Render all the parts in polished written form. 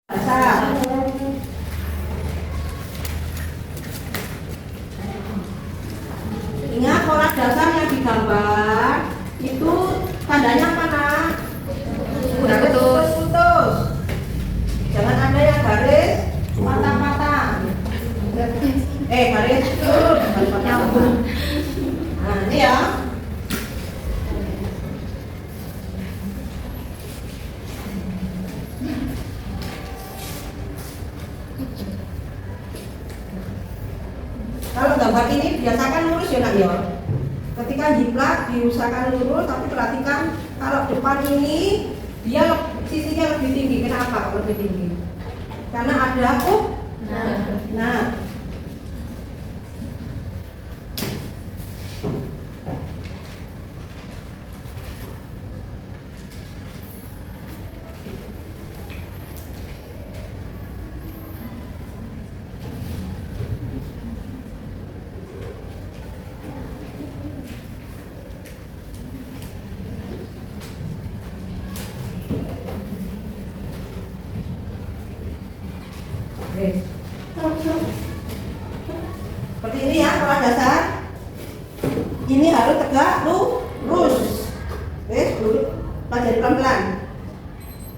Dasar. Ingat pola dasar yang digambar itu tandanya apa nak? Garis Putus. Jangan ada yang garis patah-patah. Garis turun, garis patah-patah. Nah ini ya. Kalau gambar ini biasakan lurus ya nak ya. Ketika jiplak diusahakan lurus, tapi perhatikan kalau depan ini dia sisinya lebih tinggi. Kenapa lebih tinggi? Karena ada nah. Seperti ini ya pola dasar. Ini harus tegak lurus. Pelajari pelan-pelan.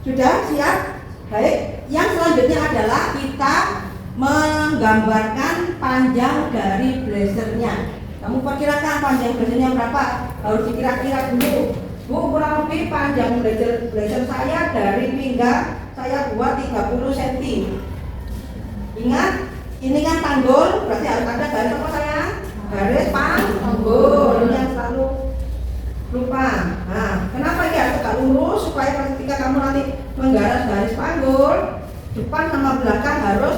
Sudah siap? Baik. Yang selanjutnya adalah kita menggambarkan panjang dari blazernya. Kamu perkirakan panjang blazernya berapa? Harus dikira-kira dulu. Bu, kurang lebih panjang blazer saya dari pinggang saya buat 30 cm. Ingat, ini kan panggul, berarti harus ada garis apa sayang? Garis panggul. Ini yang selalu lupa. Nah, kenapa ini harus tegak lurus? Supaya ketika kamu nanti menggaris garis panggul, depan sama belakang harus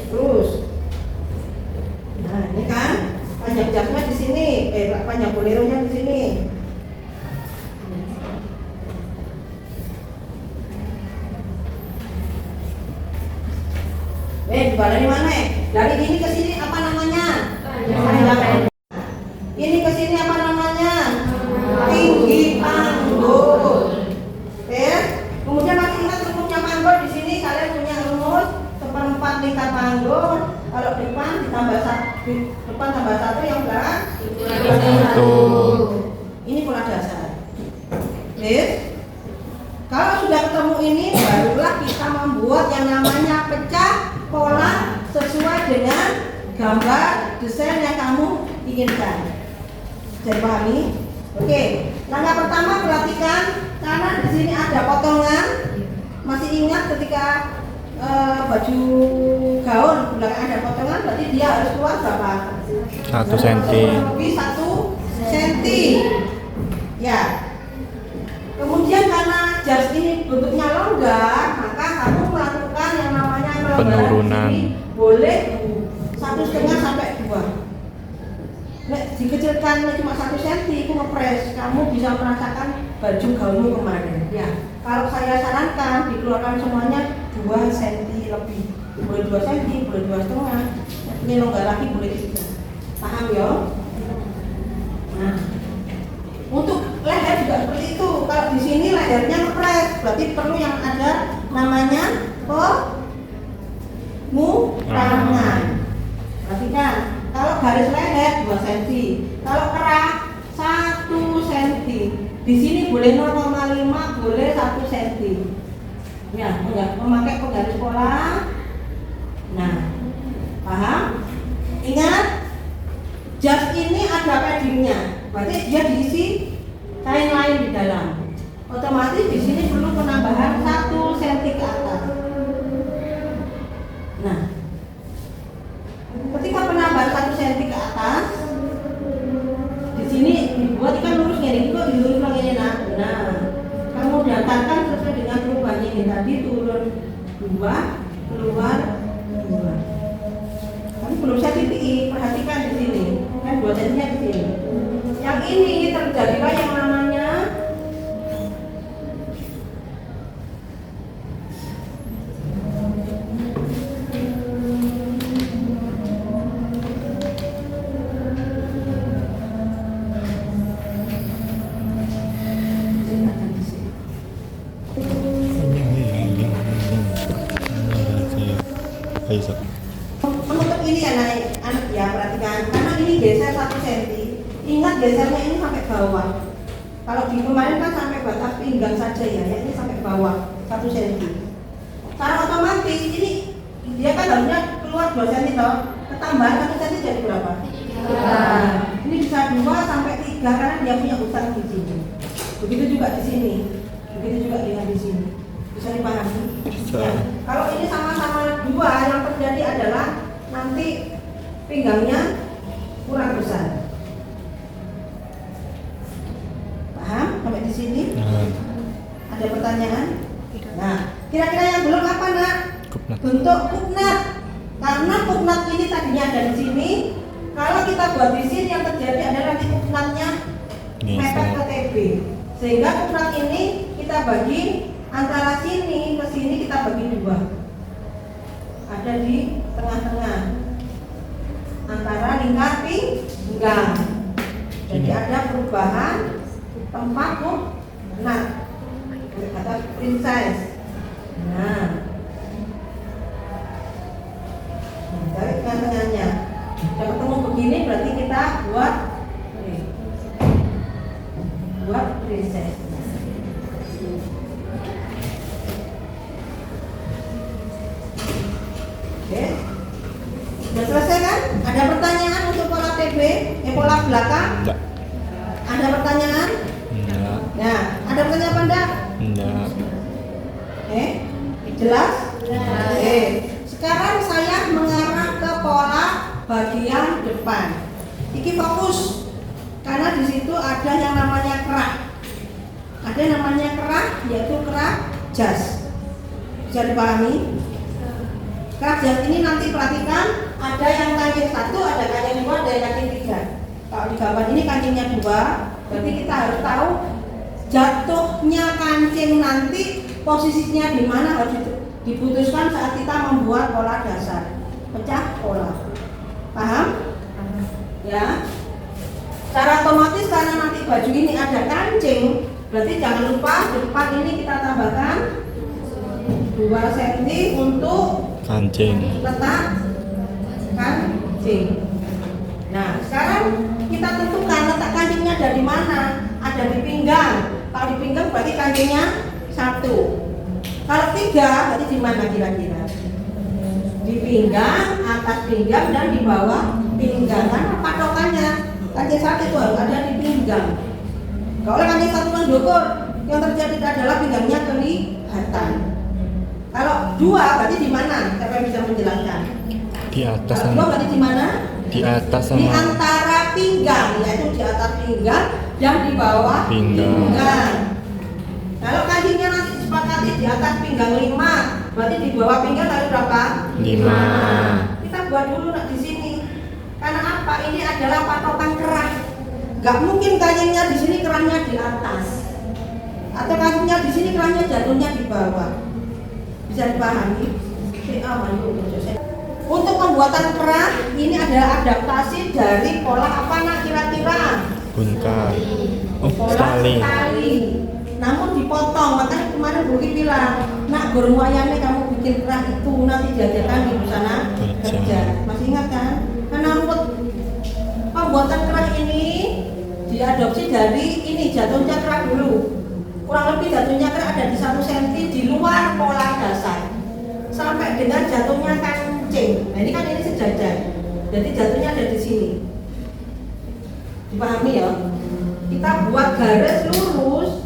lurus. Nah, ini kan panjang jasnya di sini, panjang boleronya di sini. Dari mana? Dari ini ke sini apa namanya? Panjang. Ini ke sini apa namanya? Tinggi panggul. Kemudian nanti ingat rumusnya panggul di sini kalian punya rumus seperempat lingkar panggul. Kalau depan ditambah satu, depan tambah satu yang belakang. Ini pola dasar. Kalau sudah ketemu ini, barulah kita membuat yang namanya pecah pola sesuai dengan gambar desain yang kamu inginkan. Jadi pahami? Oke. Langkah pertama perhatikan karena di sini ada potongan. Masih ingat ketika baju gaun belakang ada potongan, berarti dia harus keluar berapa? 1 cm. Lebih 1 cm. Ya. Kemudian karena jas ini bentuknya longgar, maka kamu melakukan yang namanya penurunan. Boleh 1,5 sampai 2. Nek dikecilkan cuma 1 cm, itu ngepres, kamu bisa merasakan baju gaunmu kemarin. Ya, kalau saya sarankan dikeluarkan semuanya 2 cm lebih. Boleh 2 cm, boleh 2,5. Ini longgar lagi boleh 3. Paham ya? Nah, untuk leher juga seperti itu. Kalau di sini lehernya ngepres, berarti perlu yang ada namanya pengurangan. Perhatikan, kalau garis leher 2 cm, kalau kerah 1 cm. Di sini boleh 0,5, boleh 1 cm. Ya, memakai penggaris pola. Nah, paham? Ingat, jas ini ada paddingnya. Berarti dia diisi kain lain di dalam. Otomatis di sini perlu penambahan 1 cm ke atas. Nah, ketika penambahan 1 cm ke atas, di sini dibuat ikan lurusnya ini kok dilurus lagi ini. Nah, kamu daftarkan sesuai dengan perubahan ini tadi turun 2, keluar 2. Tapi belum saya titik, perhatikan di sini. Kan 2 cm di sini. Yang ini terjadilah yang namanya Bisa. Menutup ini ya anak ya, perhatikan. Karena ini geser 1 cm. Ingat gesernya ini sampai bawah. Kalau di kemarin kan sampai batas pinggang saja ya, ini sampai bawah 1 cm. Secara otomatis ini dia kan harusnya keluar 2 cm loh. Ketambahan 1 cm jadi berapa? Nah, ini bisa 2 sampai 3 karena dia punya utang di sini. Begitu juga di sini. Begitu juga dengan di sini. Bisa dipahami? Bisa. Ya. Kalau ini sama-sama 2, yang terjadi adalah nanti pinggangnya kurang besar. Paham sampai di sini? Nah, Ada pertanyaan? Nah, kira-kira yang belum apa nak? kupnat. Bentuk kupnat. Karena kupnat ini tadinya ada di sini. Kalau kita buat di sini yang terjadi adalah nanti kupnatnya mepet ke TB. Sehingga kupnat ini kita bagi antara sini ke sini kita bagi 2. Ada di tengah-tengah antara lingkar pinggang. Jadi ada perubahan tempat kupnat. Kata princess. Nah, dari tengah-tengahnya. Sudah ketemu begini berarti kita buat princess. Oke. Sudah selesai kan? Ada pertanyaan untuk pola TB? Pola belakang? Enggak. Ada pertanyaan? Enggak. Nah, ada pertanyaan apa enggak? Enggak. Jelas? Oke. Sekarang saya mengarah ke pola bagian depan. Iki fokus karena di situ ada yang namanya kerak. Ada yang namanya kerak, yaitu kerak jas. Bisa dipahami? Kerak jas ini nanti perhatikan, ada yang kancing 1, ada kancing 2, ada yang kancing 3. Kalau di gambar ini kancingnya 2, berarti kita harus tahu jatuhnya kancing nanti posisinya di mana harus diputuskan saat kita membuat pola dasar pecah pola. Paham? Ya. Secara otomatis karena nanti baju ini ada kancing, berarti jangan lupa depan ini kita tambahkan 2 cm untuk Kancing. letak kancing. Nah, sekarang kita tentukan letak kancingnya ada di mana? Ada di pinggang. Kalau di pinggang berarti kancingnya 1. Kalau 3 berarti di mana kira-kira? Di pinggang, atas pinggang dan di bawah pinggang. Karena patokannya kancing 1 itu harus ada di pinggang. Kalau kancing 1 mendukur, yang terjadi adalah pinggangnya kelihatan. Kalau 2 berarti di mana? Siapa yang bisa menjelaskan? Di atas Kalau 2 sama. berarti di mana? Di atas Di sama. antara pinggang, yaitu di atas pinggang dan di bawah Pinggang. Kalau kancingnya nanti disepakati di atas pinggang 5, berarti di bawah pinggang harus berapa? 5. Kita buat dulu nak di sini. Karena apa? Ini adalah patokan kerah. Gak mungkin kancingnya di sini kerahnya di atas, atau kancingnya di sini kerahnya jatuhnya di bawah. Bisa dipahami? Untuk pembuatan kerah ini adalah adaptasi dari pola apa nak kira-kira? Bungkar. Oh, Pola sekali. sekali. Namun dipotong, makanya kemarin Bu Ki bilang, nak guru wayangnya kamu bikin kerah itu nanti diajarkan di busana kerja. Masih ingat kan? Karena rumput pembuatan kerah ini diadopsi dari ini jatuhnya kerah dulu. Kurang lebih jatuhnya kerah ada di 1 cm di luar pola dasar sampai dengan jatuhnya kancing. Nah ini kan ini sejajar, jadi jatuhnya ada di sini. Dipahami ya? Kita buat garis lurus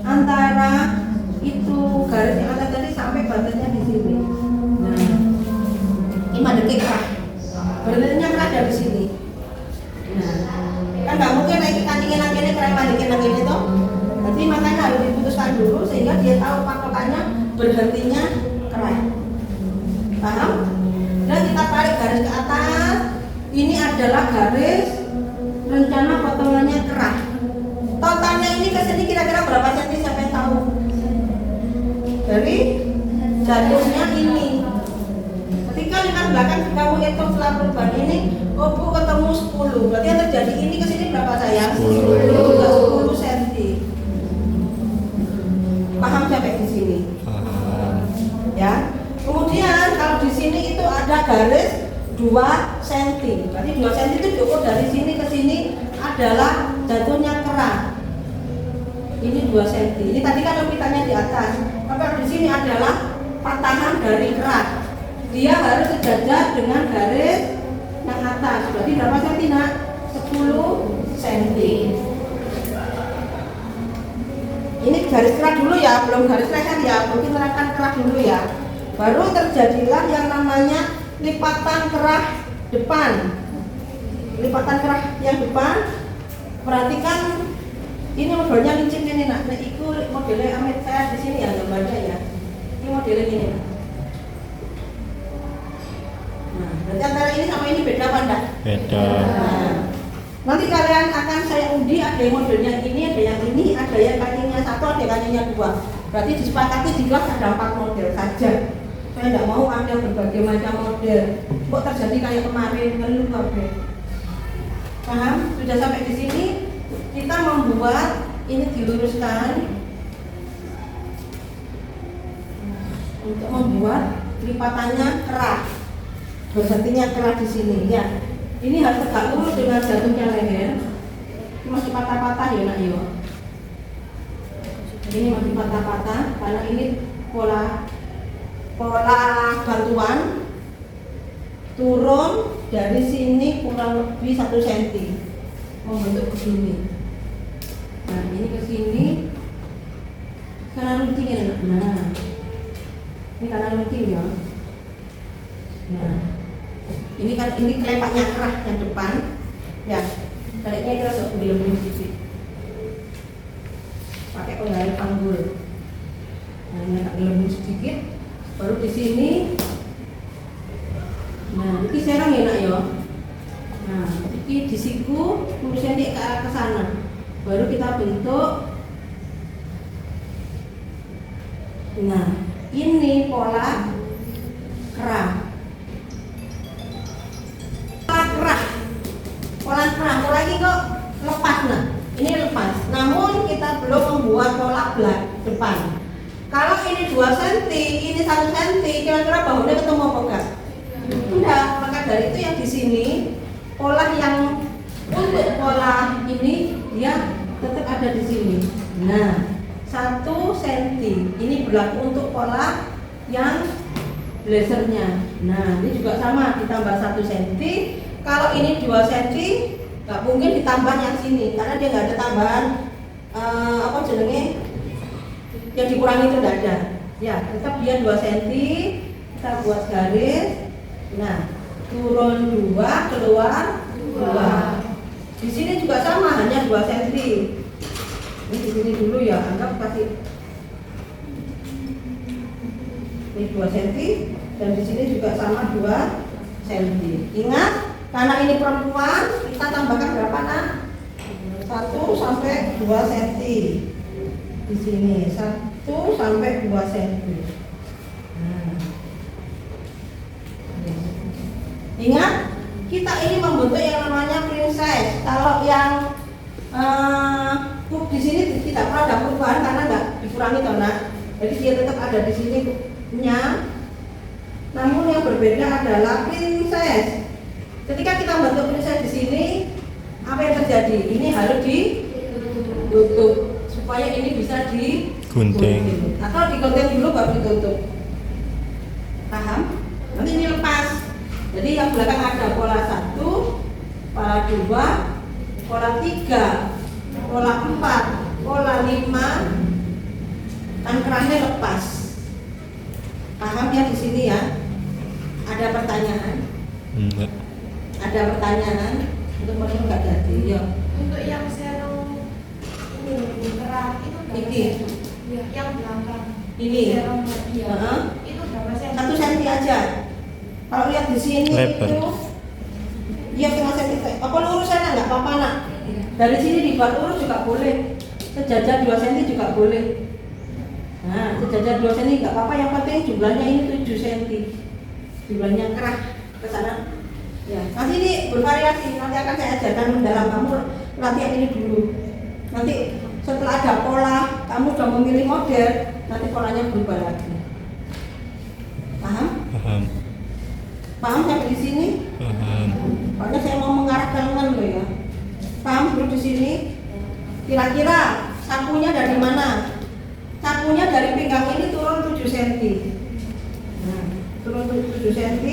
antara itu garis yang atas tadi sampai batasnya di sini. Nah, ini mandekik kerah. Batasnya kerah ada di sini. Nah, kan nggak mungkin naik kancingnya nanti kerah mandekin lagi itu. Jadi makanya harus diputuskan dulu sehingga dia tahu patokannya berhentinya kerah. Paham? Dan kita tarik garis ke atas. Ini adalah garis rencana potongannya kerah. Totalnya ini ke sini kira-kira berapa cm siapa yang tahu? Dari jatuhnya ini. Ketika lingkar belakang kamu hitung setelah perubahan ini, oh Bu ketemu 10. Berarti yang terjadi ini ke sini berapa sayang? 10 cm. Paham sampai di sini? Paham. Ya. Kemudian kalau Kalau di sini itu ada garis 2 cm. Berarti 2 cm itu diukur dari sini ke sini adalah jatuhnya kerah. Ini 2 cm. Ini tadi kan pitanya di atas. Tapi di sini adalah patahan dari kerah. Dia harus sejajar dengan garis yang atas. Berarti berapa cm, Nak? 10 cm. Ini garis kerah dulu ya, belum garis leher ya, mungkin terangkan kerah dulu ya. Baru terjadilah yang namanya lipatan kerah depan. Lipatan kerah yang depan. Perhatikan ini modelnya licin ini, Nak. Nah, itu modelnya Amit saya di sini ya, gambarnya ya. Ini modelnya ini. Nah, berarti antara ini sama ini beda apa enggak? Beda. Nah, nanti kalian akan saya undi, ada yang modelnya ini, ada yang ini, ada yang kakinya 1, ada yang kakinya 2. Berarti disepakati di kelas ada 4 model saja. Saya tidak mau ada berbagai macam model. Kok terjadi kayak kemarin, ngeluh kabeh. Paham? Sudah sampai di sini, kita membuat ini diluruskan untuk membuat lipatannya kerah. Berartinya kerah di sini ya. Ini harus tegak lurus dengan jatuhnya leher. Ini masih patah-patah ya, Nak yo. Ini masih patah-patah karena ini pola bantuan turun dari sini kurang lebih 1 cm membentuk begini. Nah, ini ke sini kanan lunting ya, Nak. Nah, ini kanan lunting ya. Nah, ini kan ini kelepaknya kerah yang depan ya, taliknya kita sok dilembut sedikit pakai penggalik panggul. Nah, ini agak dilembut sedikit, baru di sini. Nah, ini serong ya, Nak ya. Nah, ini disiku lurusnya ke arah ke sana, baru kita bentuk. Nah, ini pola kerah. Pola ini kok lepas, nah ini lepas, namun kita belum membuat pola depan. Kalau ini 2 cm, ini 1 cm, kira-kira bahunya ketemu apa enggak? Enggak, maka dari itu yang di sini pola yang untuk pola ini dia tetap ada di sini. Nah, 1 cm ini berlaku untuk pola yang blazernya. Nah, ini juga sama, ditambah 1 cm. Kalau ini 2 cm, nggak mungkin ditambah yang sini karena dia nggak ada tambahan apa jenenge yang dikurangi itu nggak ada. Ya, tetap dia 2 cm. Kita buat garis. Nah, turun 2, keluar 2. Di sini juga sama, hanya 2 cm. Ini di sini dulu ya, anggap kasih ini 2 cm dan di sini juga sama 2 cm. Ingat, karena ini perempuan, kita tambahkan berapa, Nak? 1 sampai 2 cm. Di sini 1 sampai 2 cm. Nah. Ingat, kita ini membentuk yang namanya princess. Kalau yang di sini tidak pernah ada perubahan karena nggak dikurangi toh, Nak. Jadi dia tetap ada di sini nya. Namun yang berbeda adalah princess. Ketika kita membentuk princess di sini, apa yang terjadi? Ini harus ditutup supaya ini bisa digunting. Atau digunting dulu baru ditutup. Paham? Nanti ini lepas. Jadi yang belakang ada pola 1, pola 2, pola 3, pola 4, pola 5, kan kerahnya lepas. Paham ya di sini ya? Ada pertanyaan? Enggak. Ada pertanyaan? Untuk mereka nggak jadi ya? Untuk yang serong ini kerah itu berapa Ini. Ya, yang belakang Ini. serong ya. Heeh. Itu berapa sih? 1 cm aja. Kalau lihat di sini Lebar. itu, iya 1/2 cm. Apa lurusannya nggak apa-apa, Nak? Dari sini dibuat lurus juga boleh. Sejajar 2 cm juga boleh. Nah, sejajar 2 cm nggak apa-apa. Yang penting jumlahnya ini 7 cm. Jumlahnya kerah ke sana. Ya, nanti ini bervariasi. Nanti akan saya ajarkan mendalam. Kamu latihan ini dulu. Nanti setelah ada pola, kamu sudah memilih model, nanti polanya berubah lagi. Paham? Paham. Paham sampai di sini? Paham. Pokoknya saya mau mengarahkan lengan lo ya. Paham dulu di sini? Kira-kira sapunya dari mana? Sapunya dari pinggang ini turun 7 cm. Nah, turun 7 cm.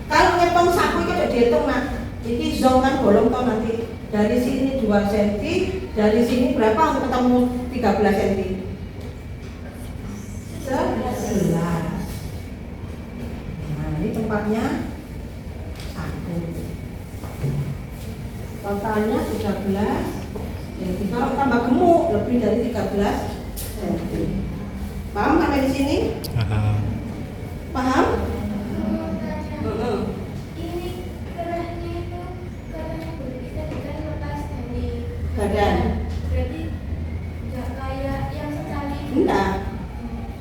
Kalau ngitung sapu itu udah dihitung nak. Ini zong kan bolong toh nanti. Dari sini 2 cm, dari sini berapa untuk ketemu 13 cm? 11. Nah, ini tempatnya sapu. Totalnya 13. Jadi kalau tambah gemuk lebih dari 13 cm. Paham sampai di sini? Paham. Paham? Ini kerahnya itu kerahnya berbeda dengan lepas dari Badan. Berarti nggak kayak yang sekali. Enggak.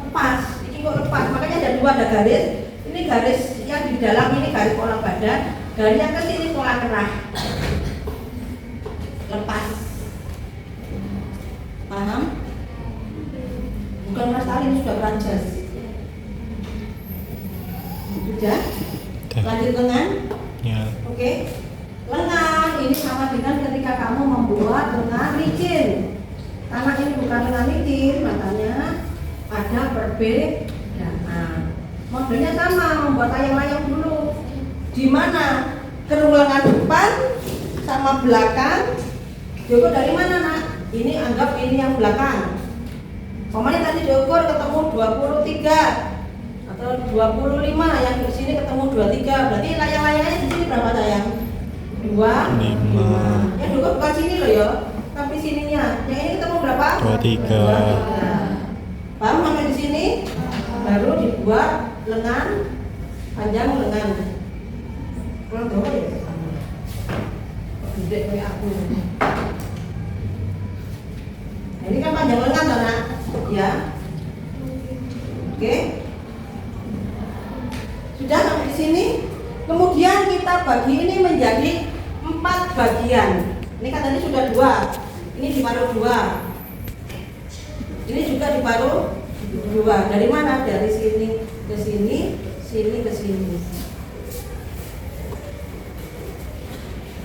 Lepas. Ini kok lepas. Makanya ada dua, ada garis. Ini garis yang di dalam ini garis pola badan. Garis yang ke sini pola kerah. Lepas. Paham? Bukan Mas Talin sudah beranjas. Sudah? Lanjut lengan. Ya. Oke. Lengan ini sama dengan ketika kamu membuat lengan licin. Karena ini bukan lengan licin, makanya ada perbedaan. Modelnya sama, membuat layang-layang dulu. Di mana kerung lengan depan sama belakang. Diukur dari mana nak? Ini anggap ini yang belakang. Pemain tadi diukur ketemu 23 atau 25, yang di sini ketemu 23. Berarti layang-layangnya di sini berapa sayang? 25. Yang diukur bukan sini loh ya, tapi sininya. Yang ini ketemu berapa? 23. Paham sampai di sini? Baru dibuat lengan, panjang lengan. Kurang tahu ya? Gede kayak aku. Nah, ini kan panjang lengan toh nak? Ya. Oke. Sudah sampai di sini. Kemudian kita bagi ini menjadi 4 bagian. Ini kan tadi sudah 2. Ini diparuh 2. Ini juga diparuh 2. Dari mana? Dari sini ke sini, sini ke sini.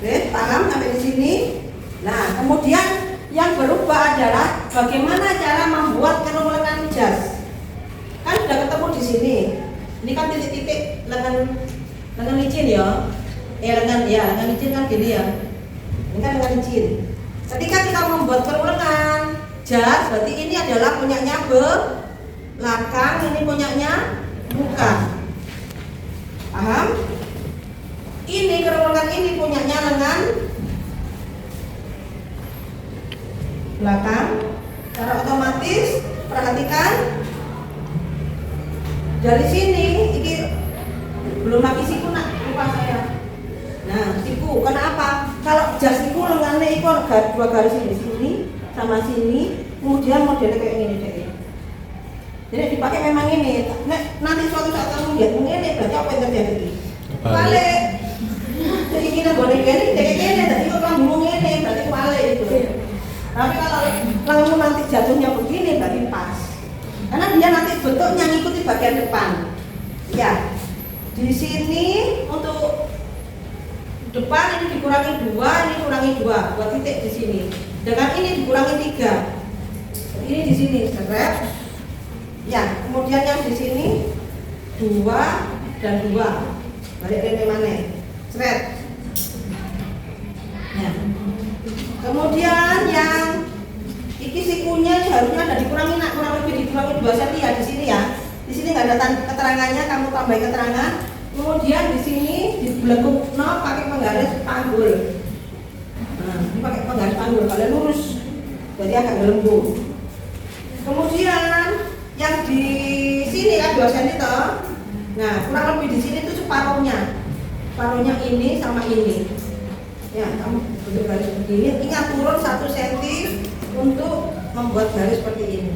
Oke, paham sampai di sini? Nah, kemudian yang berubah adalah bagaimana cara membuat kerung lengan jas. Kan sudah ketemu di sini. Ini kan titik-titik lengan licin ya. Lengan licin kan gini ya. Ini kan lengan licin. Ketika kita membuat kerung lengan jas, berarti ini adalah punyanya belakang, ini punyanya muka. Paham? Ini kerung lengan ini punyanya lengan belakang. Secara otomatis perhatikan dari sini ini belum lagi siku nak, lupa saya. Nah, siku kenapa? Kalau jas siku lengannya itu ada 2 garis di sini sama sini, kemudian modelnya kayak gini deh. Jadi dipakai memang ini. Nanti suatu saat kamu lihat ini berarti apa yang terjadi? Balik. Jadi kita boleh gini, kayak gini. Tadi kalau kamu ini berarti balik itu. Tapi kalau kamu nanti jatuhnya begini berarti pas. Karena dia nanti bentuknya ngikuti bagian depan. Ya. Di sini untuk depan ini dikurangi 2, ini kurangi 2, 2 titik di sini. Dengan ini dikurangi 3. Ini di sini, seret. Ya, kemudian yang di sini 2 dan 2. Balik ke mana? Seret. Ya. Kemudian yang iki sikunya harusnya ada dikurangi nak, kurang lebih dikurangi 2 cm ya di sini ya. Di sini nggak ada keterangannya, kamu tambahin keterangan. Kemudian di sini dibelenggu pakai penggaris panggul. Nah, ini pakai penggaris panggul, kalau lurus jadi agak gelembung. Kemudian yang di sini kan 2 cm toh. Nah, kurang lebih di sini itu separuhnya. Separuhnya ini sama ini. Ya, kamu bentuk garis begini. Ingat turun 1 cm untuk membuat garis seperti ini.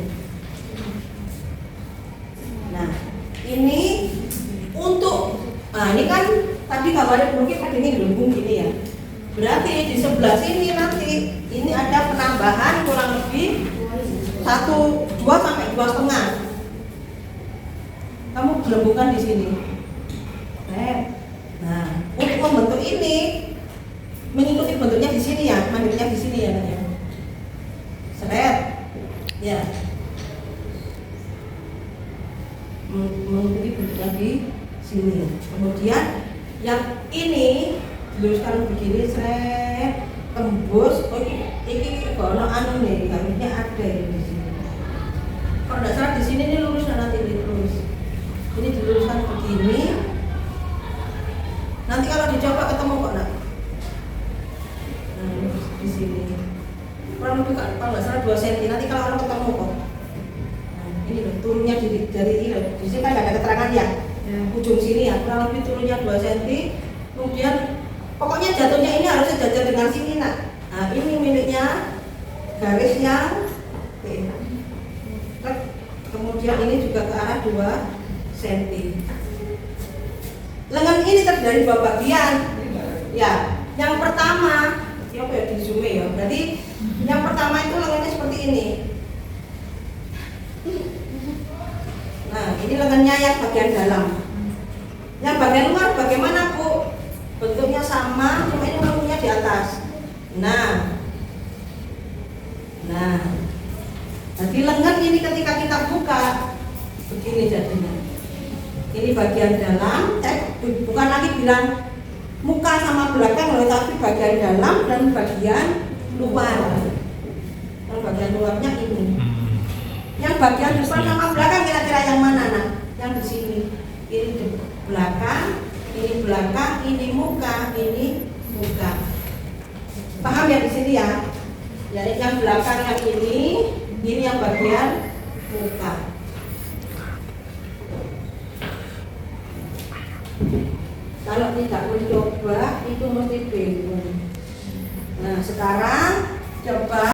Nah, ini untuk, nah ini kan tadi gambarnya mungkin kan ini gelembung gini ya. Berarti di sebelah sini nanti ini ada penambahan kurang lebih 2 sampai 2,5. Kamu gelembungkan di sini. Nah, untuk membentuk ini mengikuti bentuknya di sini ya, mandirinya di sini ya, Nak ya. Seret, ya. Mengikuti bentuknya di sini. Kemudian yang ini diluruskan begini, seret, tembus. Oh ini kalau anu nih, harusnya ada ini di sini. Kalau tidak salah di sini ini lurus dan nanti dilurus. Ini diluruskan begini. Nanti kalau dicoba ketemu kok nak. Nah, di sini. Kurang lebih kalau nggak salah 2 cm. Nanti kalau orang ketemu kok. Nah, ini loh turunnya dari ini loh. Di sini kan nggak ada keterangan ya. Ujung sini ya. Kurang lebih turunnya 2 cm. Kemudian pokoknya jatuhnya ini harusnya jajar dengan sini nak. Nah, ini miliknya garisnya. Oke. Kemudian ini juga ke arah 2 cm. Lengan ini terdiri dari 2 bagian. Ya, yang pertama, ya di zoom ya. Berarti yang pertama itu lengannya seperti ini. Nah, ini lengannya yang bagian dalam. Yang bagian luar bagaimana, Bu? Bentuknya sama, cuma ini melengkungnya di atas. Nah, jadi lengan ini ketika kita buka begini jadinya. Ini bagian dalam, bukan lagi bilang muka sama belakang, tapi bagian dalam dan bagian luar. Yang bagian luarnya ini. Yang bagian depan sama belakang kira-kira yang mana nak? Yang di sini. Ini di belakang, ini muka, ini muka. Paham ya di sini ya? Ya yang belakang yang ini yang bagian muka. Kalau tidak mencoba itu mesti bingung. Nah sekarang coba